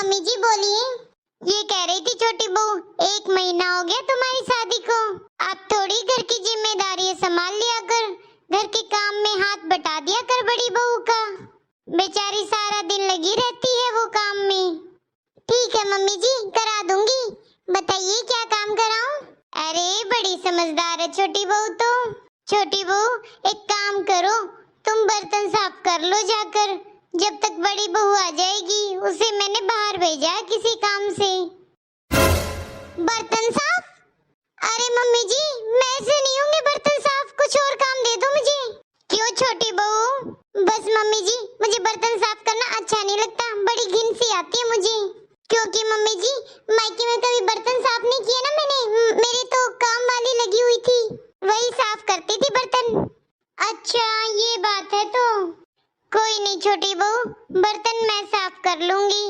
Mummy जी बोलिए। ये कह रही थी छोटी बहू, 1 महीना हो गया तुम्हारी शादी को, आप थोड़ी घर की जिम्मेदारी संभाल लिया कर, घर के काम में हाथ बटा दिया कर बड़ी बहू का। बेचारी सारा दिन लगी रहती है वो काम में। ठीक है मम्मी जी, करा दूंगी। बताइए क्या काम कराऊं? अरे बड़ी समझदार है छोटी बहू तो। छोटी बहू एक काम करो, तुम बर्तन साफ कर लो जाकर, जब तक बड़ी बहू आ जाएगी उसे मैंने बाहर भेजा है किसी काम से। बर्तन साफ? अरे मम्मी जी मैं ऐसे नहीं होंगे बर्तन साफ, कुछ और काम दे दो मुझे। क्यों छोटी बहू? बस मम्मी जी मुझे बर्तन साफ करना अच्छा नहीं लगता, बड़ी घिन सी आती है मुझे। क्योंकि मम्मी जी मायके में कभी बर्तन साफ नहीं किया ना मैंने, मेरी तो काम वाली लगी हुई थी, वही साफ करती थी बर्तन। अच्छा ये बात है तो कोई नहीं छोटी बहू, बर्तन मैं साफ कर लूंगी।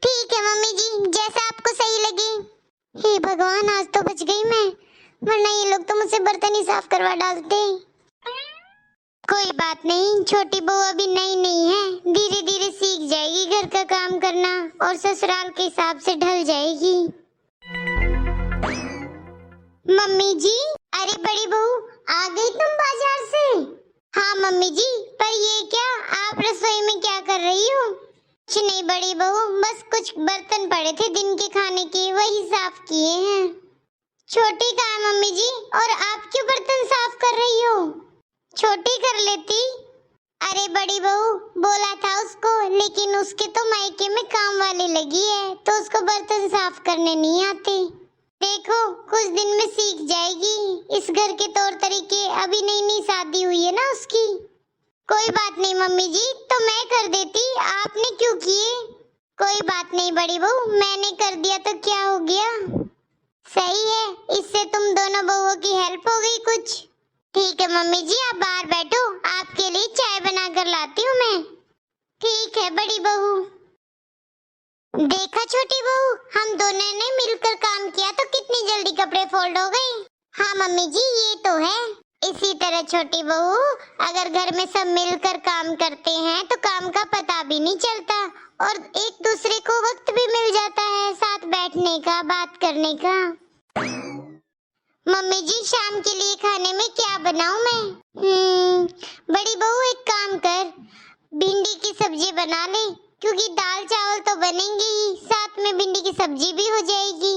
ठीक है मम्मी जी, जैसा आपको सही लगे। हे भगवान आज तो बच गई मैं, वरना ये लोग तो मुझसे बर्तन ही साफ करवा डालते। कोई बात नहीं, छोटी बहू अभी नई नहीं है, धीरे धीरे सीख जाएगी घर का काम करना और ससुराल के हिसाब से ढल जाएगी। मम्मी जी, अरे बड़ी बहू आ गई तुम बाजार से? हाँ मम्मी जी, पर ये क्या आप रसोई में क्या कर रही हो? कुछ नहीं बड़ी बहू, बस कुछ बर्तन पड़े थे दिन के खाने के, वही साफ किए हैं। छोटी कहाँ है मम्मी जी, और आप क्यों बर्तन साफ कर रही हो? छोटी कर लेती। अरे बड़ी बहू बोला था उसको, लेकिन उसके तो मायके में काम वाली लगी है तो उसको बर्तन साफ करने नहीं आते। देखो कुछ दिन में सीख जाएगी इस घर के तौर तरीके, अभी नई नई शादी हुई है ना उसकी। कोई बात नहीं मम्मी जी, तो मैं कर देती, आपने क्यों किए? कोई बात नहीं बड़ी बहू, मैंने कर दिया तो क्या हो गया। सही है, इससे तुम दोनों बहुओं की हेल्प हो गई कुछ। ठीक है मम्मी जी आप बाहर बैठो, आपके लिए चाय बना कर लाती हूँ मैं। ठीक है बड़ी बहू। देखा छोटी बहू, हम दोनों ने मिलकर काम किया तो कितनी जल्दी कपड़े फोल्ड हो गए। हाँ मम्मी जी ये तो है। इसी तरह छोटी बहू, अगर घर में सब मिलकर काम करते हैं तो काम का पता भी नहीं चलता और एक दूसरे को वक्त भी मिल जाता है साथ बैठने का, बात करने का। मम्मी जी शाम के लिए खाने में क्या बनाऊं मैं? बड़ी बहू एक काम कर, भिंडी की सब्जी बना ले, क्योंकि दाल चावल तो बनेंगे ही, साथ में भिंडी की सब्जी भी हो जाएगी।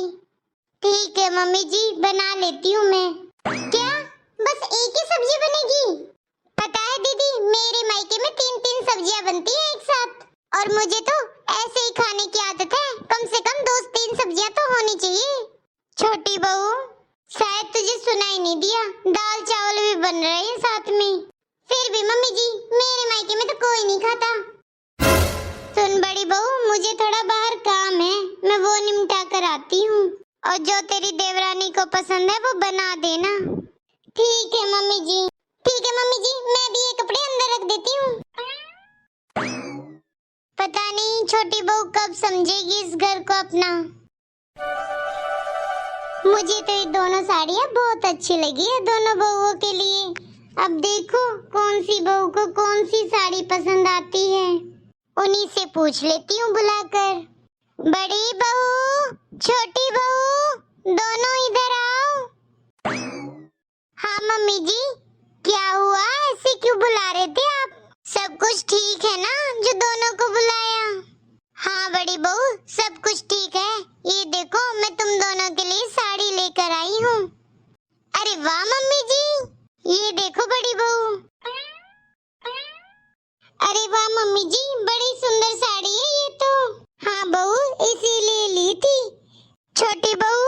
ठीक है मम्मी जी बना लेती हूँ मैं। क्या बस एक ही सब्जी बनेगी? पता है दीदी, मेरे मायके में 3-3 सब्जियां बनती हैं एक साथ, और मुझे तो ऐसे ही खाने की आदत है, कम से कम 2-3 सब्जियां तो होनी चाहिए। छोटी बहू शायद तुझे सुनाई नहीं दिया, दाल चावल भी बन रहे हैं साथ में। फिर भी मम्मी जी मेरे मायके में तो कोई नहीं खाता। सुन बड़ी बहू, मुझे थोड़ा बाहर काम है, मैं वो निपटा कर आती हूँ, और जो तेरी देवरानी को पसंद है वो बना देना। ठीक है मम्मी जी। ठीक है मम्मी जी, मैं भी ये कपड़े अंदर रख देती हूँ। पता नहीं छोटी बहू कब समझेगी इस घर को अपना। मुझे तो ये दोनों साड़ियाँ बहुत अच्छी लगी है दोनों बहुओं के लिए। अब देखो कौन सी बहू को कौन सी साड़ी पसंद आती है, उन्हीं से पूछ लेती हूँ बुलाकर। बड़ी बहू, छोटी बहू, दोनों इधर आओ। हाँ मम्मी जी क्या हुआ, ऐसे क्यों बुला रहे थे आप? सब कुछ ठीक है ना जो दोनों को बुलाया? हाँ बड़ी बहू सब कुछ ठीक है, ये देखो मैं तुम दोनों के लिए साड़ी लेकर आई हूँ। अरे वाह मम्मी जी, ये देखो बड़ी बहू। अरे वाह मम्मी जी बड़ी सुंदर साड़ी है ये तो। हाँ बहू इसीलिए ली थी। छोटी बहू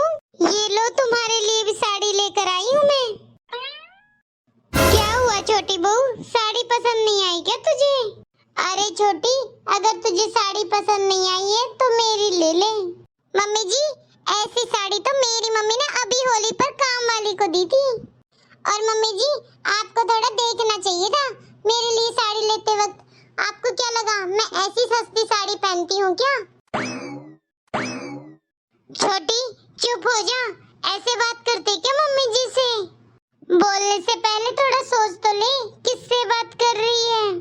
ये लो तुम्हारे लिए भी साड़ी लेकर आई हूँ मैं। क्या हुआ छोटी बहू, साड़ी पसंद नहीं आई क्या तुझे? अरे छोटी, अगर तुझे साड़ी पसंद नहीं आई है तो मेरी ले ले। मम्मी जी ऐसी साड़ी तो मेरी मम्मी ने अभी होली पर काम वाली को दी थी। और मम्मी जी आपको थोड़ा देखना चाहिए था मेरे लिए साड़ी लेते वक्त, आपको क्या लगा मैं ऐसी सस्ती साड़ी पहनती हूँ क्या? छोटी चुप हो जा, ऐसे बात करते क्या मम्मी जी से? बोलने से पहले थोड़ा सोच तो ले किससे बात कर रही है।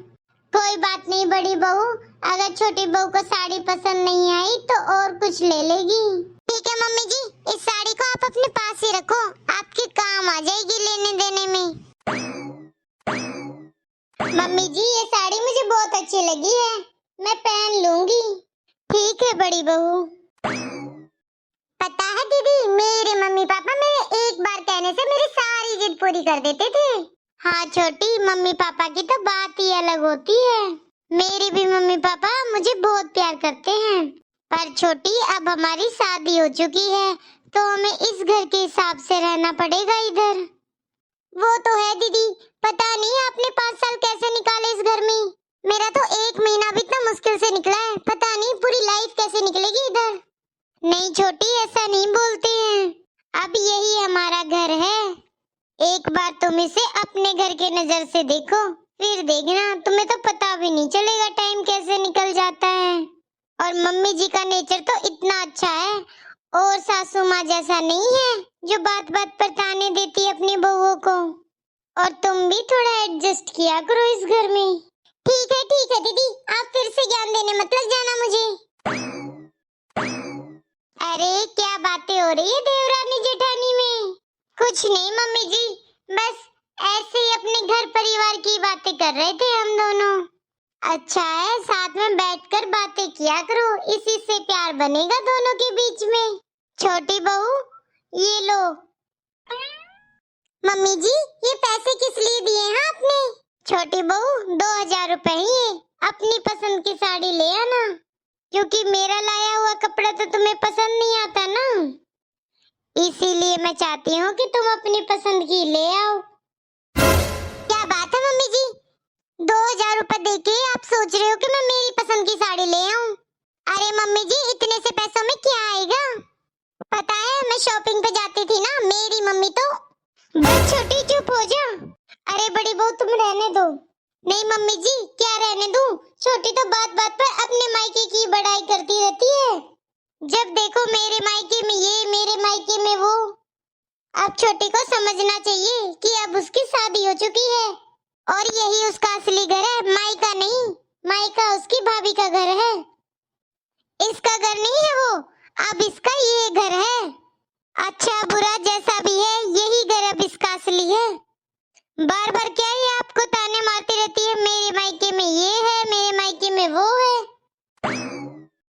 कोई बात नहीं बड़ी बहू, अगर छोटी बहू को साड़ी पसंद नहीं आई तो और कुछ ले लेगी। ठीक है मम्मी जी, इस साड़ी को आप अपने पास ही रखो, आपके काम आ जाएगी लेने देने में। मम्मी जी ये साड़ी मुझे बहुत अच्छी लगी है, मैं पहन लूंगी। ठीक है बड़ी बहू। पता है दीदी, मेरे मम्मी पापा मेरे एक बार कहने से मेरी सारी जिद पूरी कर देते थे। हाँ छोटी, मम्मी पापा की तो बात ही अलग होती है। मेरे भी मम्मी पापा मुझे बहुत प्यार करते हैं। पर छोटी, अब हमारी शादी हो चुकी है तो हमें इस घर के हिसाब से रहना पड़ेगा इधर। वो तो है दीदी, पता नहीं आपने 5 साल कैसे निकाले इस घर में। मेरा तो 1 महीना भी इतना मुश्किल से निकला है, पता नहीं पूरी लाइफ कैसे निकलेगी इधर। नहीं छोटी, ऐसा नहीं बोलते हैं, अब यही हमारा घर है। एक बार तुम इसे अपने घर के नजर से देखो, फिर देखना तुम्हें तो पता भी नहीं चलेगा टाइम कैसे निकल जाता है। और मम्मी जी का नेचर तो इतना अच्छा है, और सासू माँ जैसा नहीं है जो बात बात पर ताने देती है अपनी बहुओं को। और तुम भी थोड़ा एडजस्ट किया करो इस घर में। ठीक है दीदी, आप फिर से ज्ञान देने मत लग जाना मुझे। अरे क्या बातें हो रही है देवरानी जेठानी में? कुछ नहीं मम्मी जी, बस ऐसे ही अपने घर परिवार की बातें कर रहे थे हम दोनों। अच्छा है, साथ में बैठकर बातें किया करो, इसी से प्यार बनेगा दोनों के बीच में। छोटी बहू ये लो। मम्मी जी ये पैसे किस लिए दिए हैं आपने? छोटी बहू 2000 रुपए ही है, अपनी पसंद की साड़ी ले आना, क्योंकि मेरा लाया हुआ कपड़ा तो तुम्हें पसंद नहीं आता ना, इसीलिए मैं चाहती हूँ कि तुम अपनी पसंद की ले आओ। क्या बात है मम्मी जी, 2000 रुपए देके आप सोच रहे हो कि मैं मेरी पसंद की साड़ी ले आऊं? अरे मम्मी जी इतने से पैसों में क्या आएगा? पता है मैं शॉपिंग पे जाती थी ना, मेरी मम्मी तो। बस छोटी चुप हो जा। अरे बड़ी बहू तुम रहने दो। नहीं मम्मी जी क्या रहने दूं? छोटी तो बात बात पर अपने मायके की बड़ाई करती रहती है, जब देखो मेरे मायके में ये, मेरे मायके में वो। अब छोटी को समझना चाहिए कि अब उसकी शादी हो चुकी है और यही उसका असली घर है, मायका नहीं। मायका उसकी भाभी का घर है, इसका घर नहीं है वो, अब इसका ये घर है। अच्छा बुरा जैसा भी है, यही घर अब इसका असली है। बार बार क्या ये आपको ताने मारती रहती है, मेरे मायके में ये है, मेरे मायके में वो है।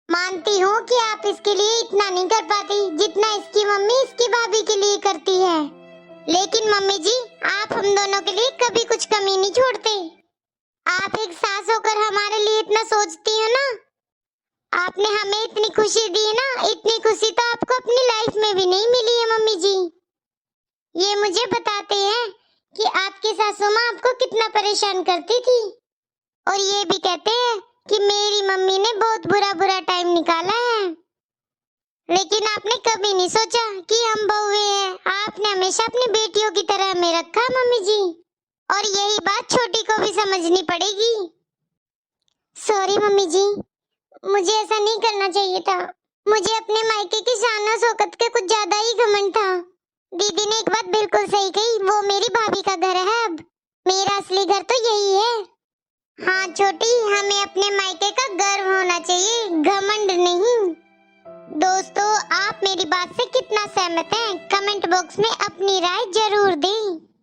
मानती हूँ कि आप इसके लिए इतना नहीं कर पाती जितना इसकी मम्मी इसकी भाभी के लिए करती है, लेकिन मम्मी जी आप हम दोनों के लिए कभी कुछ कमी नहीं छोड़ते। आप एक सास होकर हमारे लिए इतना सोचती हो ना, आपने हमें इतनी खुशी दी ना, इतनी खुशी तो आपको अपनी लाइफ में भी नहीं मिली है मम्मी जी। ये मुझे बताते हैं कि आपकी सासू माँ आपको कितना परेशान करती थी, और ये भी कहते हैं कि मेरी मम्मी ने बहुत बुरा टाइम निकाला है, लेकिन आपने कभी नहीं सोचा कि हम बहुएं हैं। आपने हमेशा अपनी बेटियों की तरह हमें रखा मम्मी जी, और यही बात छोटी को भी समझनी पड़ेगी। सॉरी मम्मी जी, मुझे ऐसा नहीं करना चाहिए था, मुझे अपने मायके की शान और शौकत के कुछ ज्यादा ही घमंड था। दीदी ने एक बात बिल्कुल सही कही, वो मेरी भाभी का घर है, अब मेरा असली घर तो यही है। हाँ छोटी, हमें अपने मायके का गर्व होना चाहिए, घमंड नहीं। दोस्तों आप मेरी बात से कितना सहमत हैं? कमेंट बॉक्स में अपनी राय जरूर दें।